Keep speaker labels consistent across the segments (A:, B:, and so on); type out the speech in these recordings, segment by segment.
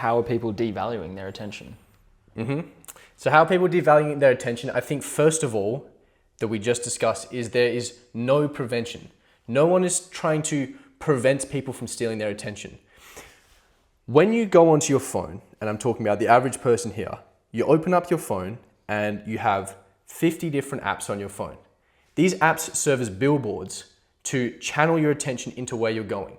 A: how are people devaluing their attention?
B: So how are people devaluing their attention? I think first of all, that we just discussed, is there is no prevention. No one is trying to prevent people from stealing their attention. When you go onto your phone, and I'm talking about the average person here, you open up your phone and you have 50 different apps on your phone. These apps serve as billboards to channel your attention into where you're going.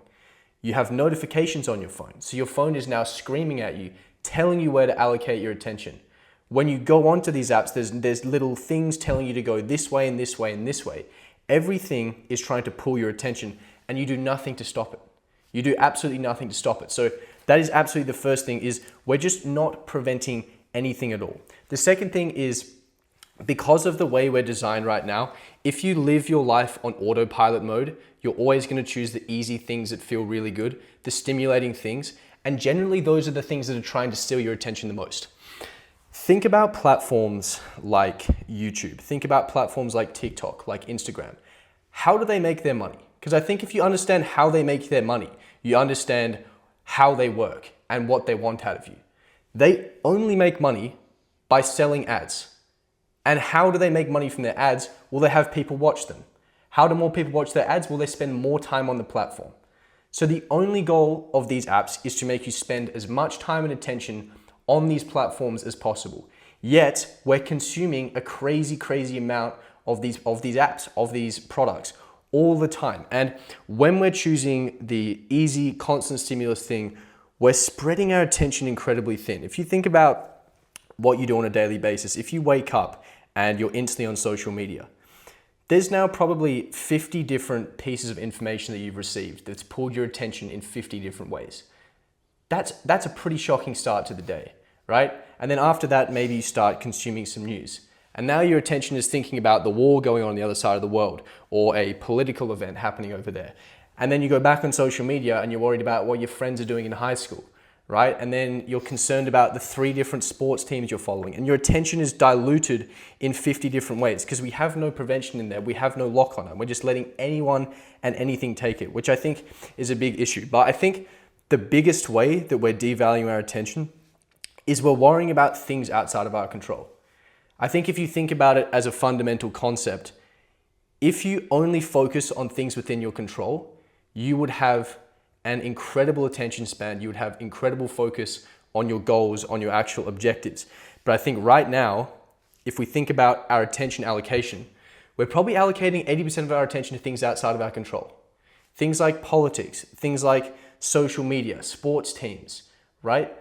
B: You have notifications on your phone. So your phone is now screaming at you, telling you where to allocate your attention. When you go onto these apps, there's little things telling you to go this way and this way and this way. Everything is trying to pull your attention and you do nothing to stop it. You do absolutely nothing to stop it. So that is absolutely the first thing, is we're just not preventing anything at all. The second thing is, because of the way we're designed right now, if you live your life on autopilot mode, you're always going to choose the easy things that feel really good, the stimulating things, and generally those are the things that are trying to steal your attention the most. Think about platforms like YouTube. Think about platforms like TikTok, like Instagram. How do they make their money? Because I think if you understand how they make their money, you understand how they work and what they want out of you. They only make money by selling ads. And how do they make money from their ads? Well, they have people watch them. How do more people watch their ads? Well, they spend more time on the platform. So the only goal of these apps is to make you spend as much time and attention on these platforms as possible. Yet we're consuming a crazy amount of these apps, of these products all the time. And when we're choosing the easy, constant stimulus thing, we're spreading our attention incredibly thin. If you think about what you do on a daily basis, if you wake up and you're instantly on social media, there's now probably 50 different pieces of information that you've received that's pulled your attention in 50 different ways. That's a pretty shocking start to the day, right? And then after that, maybe you start consuming some news. And now your attention is thinking about the war going on the other side of the world, or a political event happening over there. And then you go back on social media and you're worried about what your friends are doing in high school, right? And then you're concerned about the 3 different sports teams you're following. And your attention is diluted in 50 different ways because we have no prevention in there. We have no lock on it. We're just letting anyone and anything take it, which I think is a big issue. But I think the biggest way that we're devaluing our attention is we're worrying about things outside of our control. I think if you think about it as a fundamental concept, if you only focus on things within your control, you would have an incredible attention span. You would have incredible focus on your goals, on your actual objectives. But I think right now, if we think about our attention allocation, we're probably allocating 80% of our attention to things outside of our control. Things like politics, things like social media, sports teams, right?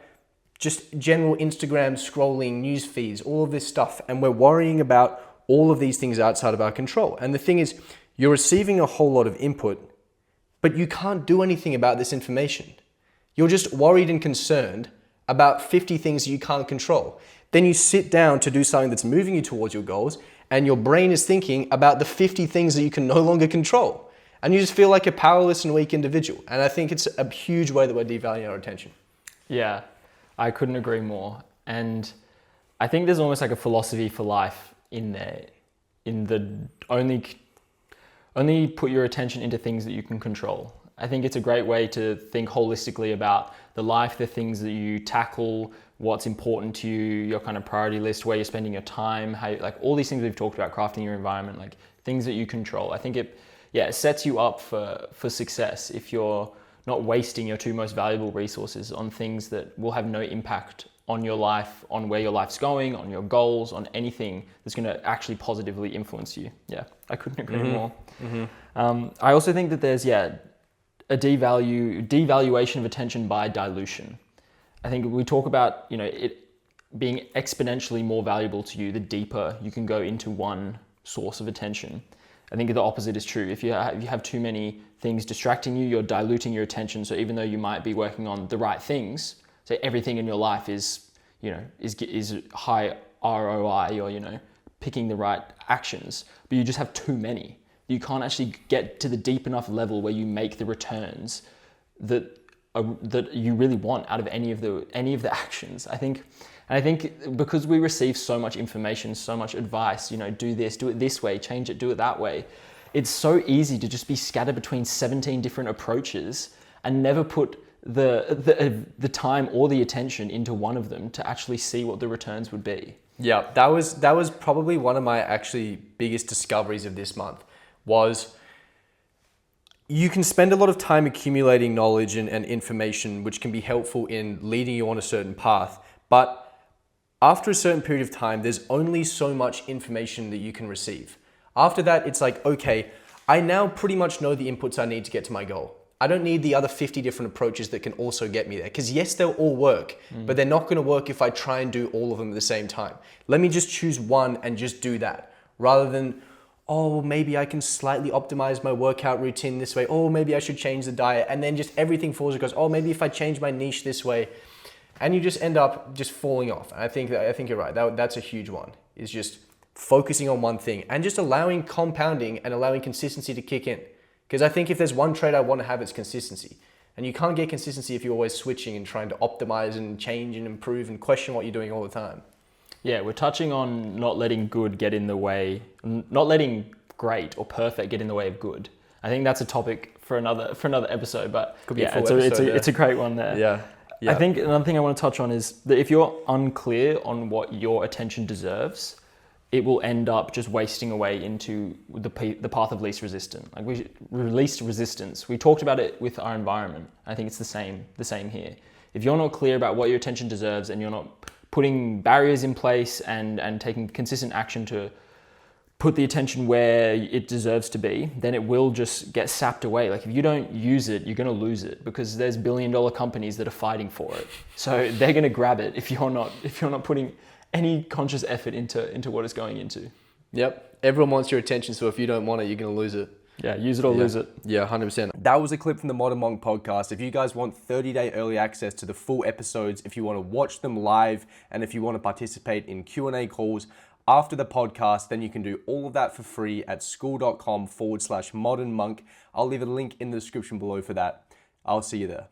B: Just general Instagram scrolling, news feeds, all of this stuff. And we're worrying about all of these things outside of our control. And the thing is, you're receiving a whole lot of input, but you can't do anything about this information. You're just worried and concerned about 50 things you can't control. Then you sit down to do something that's moving you towards your goals, and your brain is thinking about the 50 things that you can no longer control. And you just feel like a powerless and weak individual. And I think it's a huge way that we're devaluing our attention.
A: Yeah, I couldn't agree more. And I think there's almost like a philosophy for life in there, in the only put your attention into things that you can control. I think it's a great way to think holistically about the life, the things that you tackle, what's important to you, your kind of priority list, where you're spending your time, how, like all these things we've talked about, crafting your environment, like things that you control. I think it sets you up for success if you're not wasting your 2 most valuable resources on things that will have no impact on your life, on where your life's going, on your goals, on anything that's going to actually positively influence you. Yeah, I couldn't agree more. I also think that there's, a devaluation of attention by dilution. I think we talk about, it being exponentially more valuable to you the deeper you can go into one source of attention. I think the opposite is true. If you have too many things distracting you, you're diluting your attention. So even though you might be working on the right things, so everything in your life is high ROI, or picking the right actions, but you just have too many. You can't actually get to the deep enough level where you make the returns that you really want out of any of the actions. I think because we receive so much information, so much advice, do this, do it this way, change it, do it that way. It's so easy to just be scattered between 17 different approaches and never put the time or the attention into one of them to actually see what the returns would be.
B: Yeah, that was probably one of my actually biggest discoveries of this month was you can spend a lot of time accumulating knowledge and information which can be helpful in leading you on a certain path. But after a certain period of time, there's only so much information that you can receive. After that, it's like, okay, I now pretty much know the inputs I need to get to my goal. I don't need the other 50 different approaches that can also get me there. Because yes, they'll all work, but they're not going to work if I try and do all of them at the same time. Let me just choose one and just do that rather than, oh, well, maybe I can slightly optimize my workout routine this way. Oh, maybe I should change the diet. And then just everything falls across. Oh, maybe if I change my niche this way, and you just end up just falling off. And I think you're right. That's a huge one, is just focusing on one thing and just allowing compounding and allowing consistency to kick in. Because I think if there's one trait I want to have, it's consistency. And you can't get consistency if you're always switching and trying to optimize and change and improve and question what you're doing all the time.
A: Yeah, we're touching on not letting good get in the way, not letting great or perfect get in the way of good. I think that's a topic for another episode, but
B: Could be
A: yeah,
B: a full episode,
A: it's a great one there.
B: Yeah.
A: I think another thing I want to touch on is that if you're unclear on what your attention deserves, it will end up just wasting away into the path of least resistance. Least resistance. We talked about it with our environment. I think it's the same here. If you're not clear about what your attention deserves and you're not putting barriers in place and taking consistent action to put the attention where it deserves to be, then it will just get sapped away. Like if you don't use it, you're going to lose it because there's billion-dollar companies that are fighting for it. So they're going to grab it if you're not putting any conscious effort into what it's going into.
B: Yep. Everyone wants your attention, so if you don't want it, you're going to lose it.
A: Yeah, use it or lose it.
B: Yeah, 100%. That was a clip from the Modern Monk podcast. If you guys want 30-day early access to the full episodes, if you want to watch them live, and if you want to participate in Q&A calls after the podcast, then you can do all of that for free at school.com/modernmonk. I'll leave a link in the description below for that. I'll see you there.